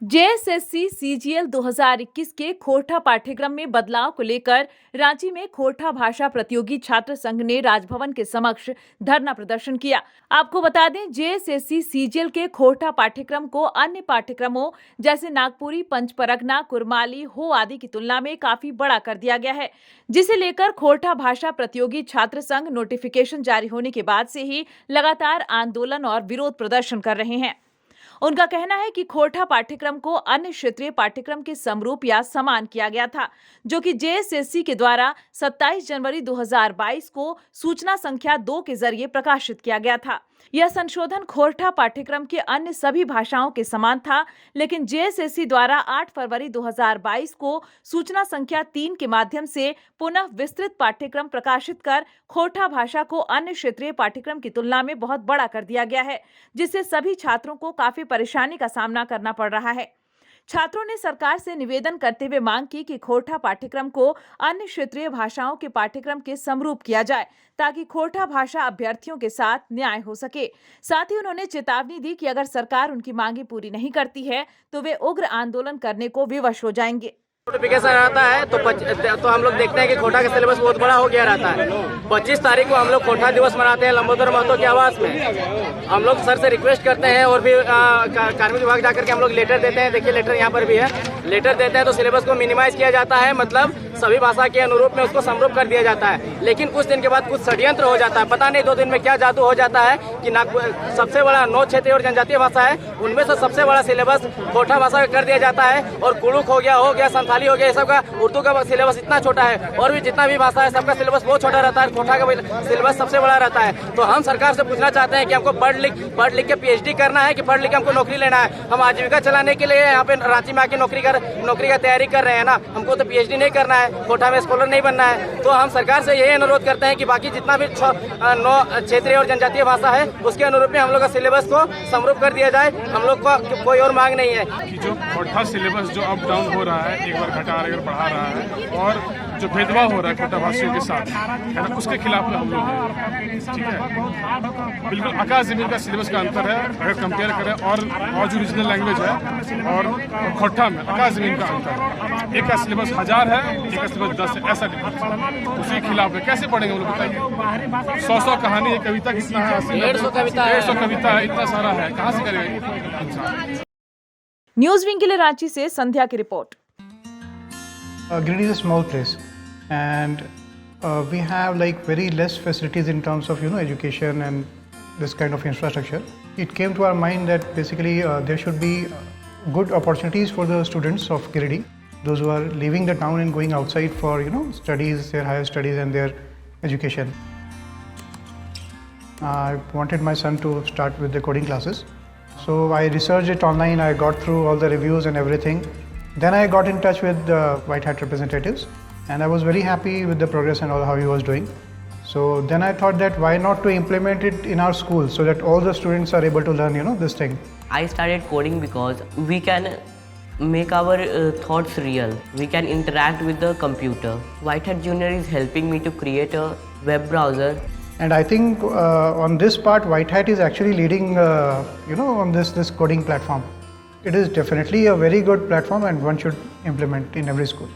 JSSC CGL 2021 के खोरठा पाठ्यक्रम में बदलाव को लेकर रांची में खोरठा भाषा प्रतियोगी छात्र संघ ने राजभवन के समक्ष धरना प्रदर्शन किया। आपको बता दें, जेएसएससी सीजीएल के खोरठा पाठ्यक्रम को अन्य पाठ्यक्रमों जैसे नागपुरी, पंचपरगना, कुरमाली, हो आदि की तुलना में काफी बड़ा कर दिया गया है, जिसे लेकर खोरठा भाषा प्रतियोगी छात्र संघ नोटिफिकेशन जारी होने के बाद से ही लगातार आंदोलन और विरोध प्रदर्शन कर रहे हैं। उनका कहना है कि खोरठा पाठ्यक्रम को अन्य क्षेत्रीय पाठ्यक्रम के समरूप या समान किया गया था, जो कि जेएसएससी के द्वारा 27 जनवरी 2022 को सूचना संख्या 2 के जरिए प्रकाशित किया गया था। यह संशोधन खोरठा पाठ्यक्रम के अन्य सभी भाषाओं के समान था, लेकिन जेएसएससी द्वारा 8 फरवरी 2022 को सूचना संख्या 3 के माध्यम से पुनः विस्तृत पाठ्यक्रम प्रकाशित कर खोरठा भाषा को अन्य क्षेत्रीय पाठ्यक्रम की तुलना में बहुत बड़ा कर दिया गया है, जिससे सभी छात्रों को काफी परेशानी का सामना करना पड़ रहा है। छात्रों ने सरकार से निवेदन करते हुए मांग की कि खोरठा पाठ्यक्रम को अन्य क्षेत्रीय भाषाओं के पाठ्यक्रम के समरूप किया जाए, ताकि खोरठा भाषा अभ्यर्थियों के साथ न्याय हो सके। साथ ही उन्होंने चेतावनी दी कि अगर सरकार उनकी मांगे पूरी नहीं करती है तो वे उग्र आंदोलन करने को विवश हो जाएंगे। नोटिफिकेशन आता है तो हम लोग देखते हैं कि खोरठा का सिलेबस बहुत बड़ा हो गया रहता है। 25 तारीख को हम लोग खोरठा दिवस मनाते हैं लंबोदर महतो के आवास में। हम लोग सर से रिक्वेस्ट करते हैं और भी कार्मिक विभाग जाकर के हम लोग लेटर देते हैं। देखिए लेटर यहाँ पर भी है, लेटर देते हैं तो सिलेबस को मिनिमाइज किया जाता है, मतलब सभी भाषा के अनुरूप में उसको समरूप कर दिया जाता है। लेकिन कुछ दिन के बाद कुछ षड्यंत्र हो जाता है, पता नहीं 2 दिन में क्या जादू हो जाता है कि सबसे बड़ा 9 क्षेत्रीय और जनजातीय भाषा है, उनमें से सबसे बड़ा सिलेबस खोरठा भाषा का कर दिया जाता है। और कुड़ुक हो गया संथाली हो गया, ये सब का उर्दू का सिलेबस इतना छोटा है, और भी जितना भी भाषा है सबका सिलेबस बहुत छोटा रहता है, खोरठा का सिलेबस सबसे बड़ा रहता है। तो हम सरकार से पूछना चाहते हैं कि हमको पढ़ लिख के पीएचडी करना है कि पढ़ लिख के हमको नौकरी लेना है। हम आजीविका चलाने के लिए यहाँ पे रांची में आके नौकरी का तैयारी कर रहे हैं ना, हमको तो पीएचडी नहीं करना है, खोरठा में स्कॉलर नहीं बनना है। तो हम सरकार से यही अनुरोध करते हैं कि बाकी जितना भी 9 क्षेत्रीय और जनजातीय भाषा है उसके अनुरूप में हम लोग का सिलेबस को समरूप कर दिया जाए। हम लोग को कोई और मांग नहीं है कि जो खोरठा सिलेबस जो अप डाउन हो रहा है, एक बार घटा रहा है, बढ़ा रहा है, और जो भेदभाव हो रहा है खोरठा भाषियों के साथ है ना, उसके खिलाफ में हम लोग हैं। ठीक है, बिल्कुल आकाश जमीन का सिलेबस का अंतर है अगर कंपेयर करें और जो रीजनल लैंग्वेज है और खोरठा में आकाश जमीन का अंतर है। एक का सिलेबस 1000 है, एक का सिलेबस 10 है, ऐसा डिफरेंस। उसी के खिलाफ में कैसे पढ़ेंगे वो लोग बताइए। 100 कहानी है, कविता कितना है, 150 कविता है, इतना सारा है, कहाँ से करेगा। न्यूज विंग के लिए रांची से संध्या की report. Giridih is a small place, and we have like very less facilities in terms of education and this kind of infrastructure. It came to our mind that basically there should be good opportunities for the students of Giridih, those who are leaving the town and going outside for studies, their higher studies and their education. I wanted my son to start with the coding classes, so I researched it online. I got through all the reviews and everything. Then I got in touch with the White Hat representatives, and I was very happy with the progress and all how he was doing. So then I thought that why not to implement it in our school so that all the students are able to learn this thing. I started coding because we can make our thoughts real. We can interact with the computer. White Hat Junior is helping me to create a web browser. And I think on this part, White Hat is actually leading, on this coding platform. It is definitely a very good platform and one should implement in every school.